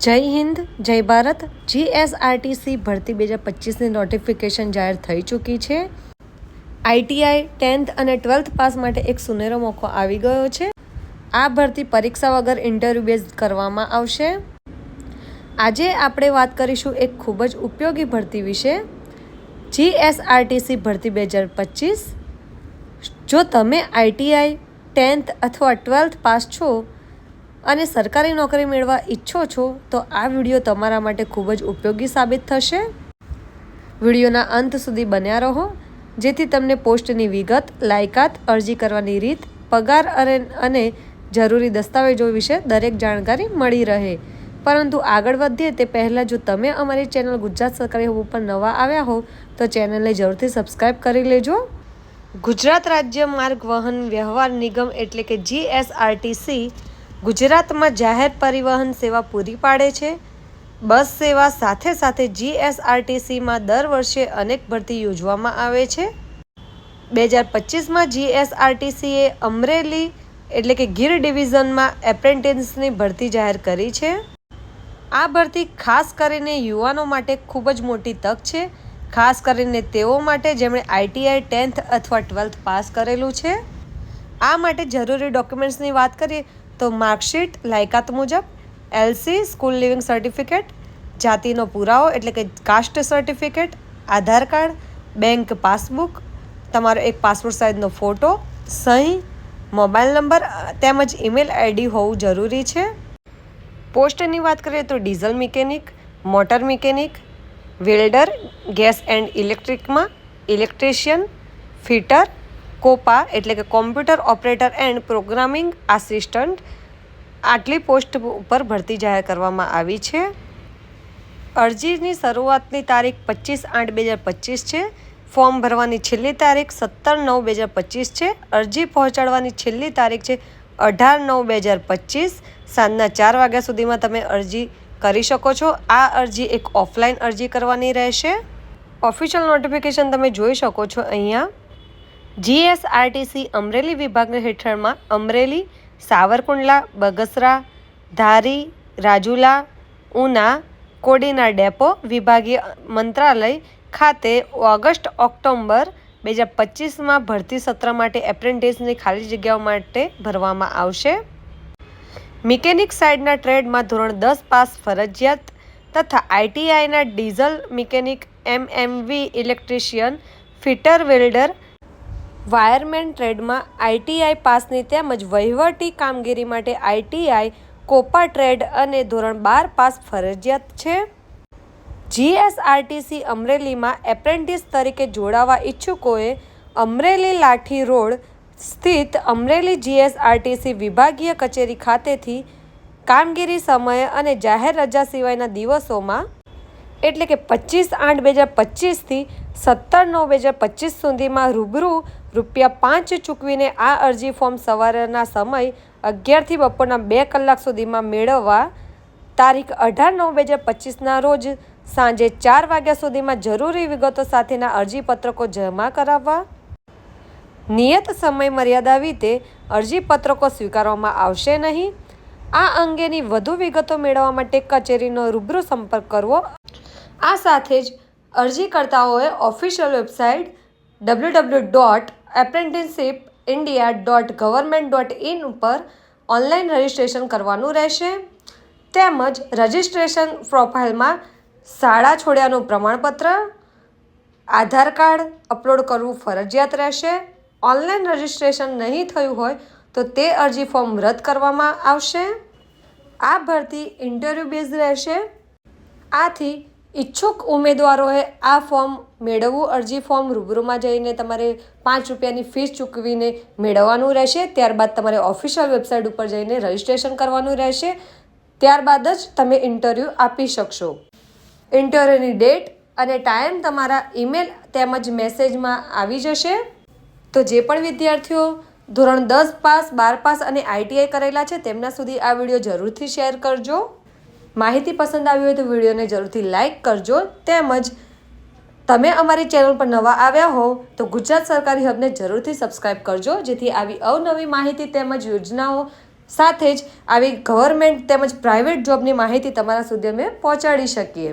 જય હિન્દ, જય ભારત। GSRTC ભરતી 2025ની નોટિફિકેશન જાહેર થઈ ચૂકી છે। ITI 10th અને 12th પાસ માટે એક સુનેરો મોકો આવી ગયો છે। આ ભરતી પરીક્ષા વગર ઇન્ટરવ્યૂ બેઝ કરવામાં આવશે। આજે આપણે વાત કરીશું એક ખૂબ જ ઉપયોગી ભરતી વિશે, GSRTC ભરતી 2025। જો તમે ITI 10th અથવા 12th પાસ છો અને સરકારી નોકરી મેળવવા ઈચ્છો છો તો આ વિડીયો તમારા માટે ખૂબ જ ઉપયોગી સાબિત થશે। વિડીયોના અંત સુધી બન્યા રહો જેથી તમને પોસ્ટની વિગત, લાયકાત, અરજી કરવાની રીત, પગાર અને જરૂરી દસ્તાવેજો વિશે દરેક જાણકારી મળી રહે। પરંતુ આગળ વધીએ તે પહેલાં જો તમે અમારી ચેનલ ગુજરાત સરકારી હબ ઉપર નવા આવ્યા હો તો ચેનલને જરૂરથી સબસ્ક્રાઈબ કરી લેજો। ગુજરાત રાજ્ય માર્ગ વહન વ્યવહાર નિગમ એટલે કે GSRTC ગુજરાતમાં જાહેર પરિવહન સેવા પૂરી પાડે છે। બસ સેવા સાથે સાથે GSRTCમાં દર વર્ષે અનેક ભરતી યોજવામાં આવે છે। 2025માં GSRTCએ અમરેલી એટલે કે ગીર ડિવિઝનમાં એપ્રેન્ટિસની ભરતી જાહેર કરી છે। આ ભરતી ખાસ કરીને યુવાનો માટે ખૂબ જ મોટી તક છે, ખાસ કરીને તેઓ માટે જેમણે ITI 10th અથવા 12th પાસ કરેલું છે। આ માટે જરૂરી ડોક્યુમેન્ટ્સની વાત કરીએ તો માર્કશીટ, લાયકાત મુજબ, LC સ્કૂલ લિવિંગ સર્ટિફિકેટ, જાતિનો પુરાવો એટલે કે caste certificate, Aadhaar card, bank passbook, તમારો એક પાસપોર્ટ સાઇઝનો ફોટો, સહી, મોબાઈલ નંબર તેમજ ઈમેલ ID હોવું જરૂરી છે। પોસ્ટની વાત કરીએ તો diesel mechanic, motor mechanic, welder, gas and ઇલેક્ટ્રિકમાં, ઇલેક્ટ્રિશિયન, ફિટર, કોપા એટલે કે computer operator and programming assistant, આટલી પોસ્ટ ઉપર ભરતી જાહેર કરવામાં આવી છે। અરજીની શરૂઆતની તારીખ 25/8/2025 છે। ફોર્મ ભરવાની છેલ્લી તારીખ 17/9/2025 છે। અરજી પહોંચાડવાની છેલ્લી તારીખ છે 18/9/2025 સાંજના 4 વાગ્યા સુધીમાં તમે અરજી કરી શકો છો। આ અરજી એક ઓફલાઈન અરજી કરવાની રહેશે। ઓફિશિયલ નોટિફિકેશન તમે જોઈ શકો છો અહીંયા। GSRTC અમરેલી વિભાગ હેઠળમાં અમરેલી, સાવરકુંડલા, બગસરા, ધારી, રાજુલા, ઉના, કોડીનાર ડેપો વિભાગીય મંત્રાલય ખાતે ઓગસ્ટ-ઓક્ટોબર 2025માં ભરતી સત્ર માટે એપ્રેન્ટિસની ખાલી જગ્યાઓ માટે ભરવામાં આવશે। મિકેનિક સાઇડના ટ્રેડમાં ધોરણ 10 પાસ ફરજિયાત તથા ITIના diesel mechanic, MMV electrician, fitter, welder, wireman ટ્રેડમાં ITI પાસની તેમજ વહીવટી કામગીરી માટે ITI કોપા ટ્રેડ અને ધોરણ 12 પાસ ફરજિયાત છે। GSRTC અમરેલીમાં એપ્રેન્ટિસ તરીકે જોડાવા ઈચ્છુકોએ અમરેલી લાઠી રોડ સ્થિત અમરેલી GSRTC વિભાગીય કચેરી ખાતેથી કામગીરી સમયે અને જાહેર રજા સિવાયના દિવસોમાં એટલે કે 25/8/2025 થી 17/9/2025 સુધીમાં રૂબરૂ ₹5 ચૂકવીને આ અરજી ફોર્મ સવારના સમય 11 થી બપોરના 2 કલાક સુધીમાં મેળવવા। તારીખ 18/9/2025ના રોજ સાંજે 4 વાગ્યા સુધીમાં જરૂરી વિગતો સાથેના અરજીપત્રકો જમા કરાવવા। નિયત સમય મર્યાદા વિતે અરજીપત્રકો સ્વીકારવામાં આવશે નહીં। આ અંગેની વધુ વિગતો મેળવવા માટે કચેરીનો રૂબરૂ સંપર્ક કરવો। આ સાથે જ અરજીકર્તાઓએ ઓફિશિયલ વેબસાઇટ www.apprenticeshipindia.government.in ઉપર ઓનલાઈન રજિસ્ટ્રેશન કરવાનું રહેશે। તેમજ રજિસ્ટ્રેશન પ્રોફાઇલમાં શાળા છોડ્યાનું પ્રમાણપત્ર, આધાર કાર્ડ અપલોડ કરવું ફરજિયાત રહેશે। ઓનલાઈન રજિસ્ટ્રેશન નહીં થયું હોય તો તે અરજી ફોર્મ રદ કરવામાં આવશે। આ ભરતી ઇન્ટરવ્યૂ બેઝ રહેશે। આથી ઈચ્છુક ઉમેદવારોએ આ ફોર્મ મેળવવું અરજી ફોર્મ રૂબરૂમાં જઈને તમારે ₹5ની ફીસ ચૂકવીને મેળવવાનું રહેશે। ત્યારબાદ તમારે ઓફિશિયલ વેબસાઇટ ઉપર જઈને રજિસ્ટ્રેશન કરવાનું રહેશે। ત્યારબાદ જ તમે ઇન્ટરવ્યૂ આપી શકશો। ઇન્ટરવ્યૂની ડેટ અને ટાઈમ તમારા ઈમેલ તેમજ મેસેજમાં આવી જશે। તો જે પણ વિદ્યાર્થીઓ ધોરણ 10 પાસ, 12 પાસ અને ITI કરેલા છે તેમના સુધી આ વિડીયો જરૂરથી શેર કરજો। માહિતી પસંદ આવી હોય તો વિડીયોને જરૂરથી લાઇક કરજો। તેમજ તમે અમારી ચેનલ પર નવા આવ્યા હો તો ગુજરાત સરકારી હબને જરૂરથી સબસ્ક્રાઈબ કરજો જેથી આવી અવનવી માહિતી તેમજ યોજનાઓ સાથે જ આવી ગવર્મેન્ટ તેમજ પ્રાઇવેટ જોબની માહિતી તમારા સુધી અમે પહોંચાડી શકીએ.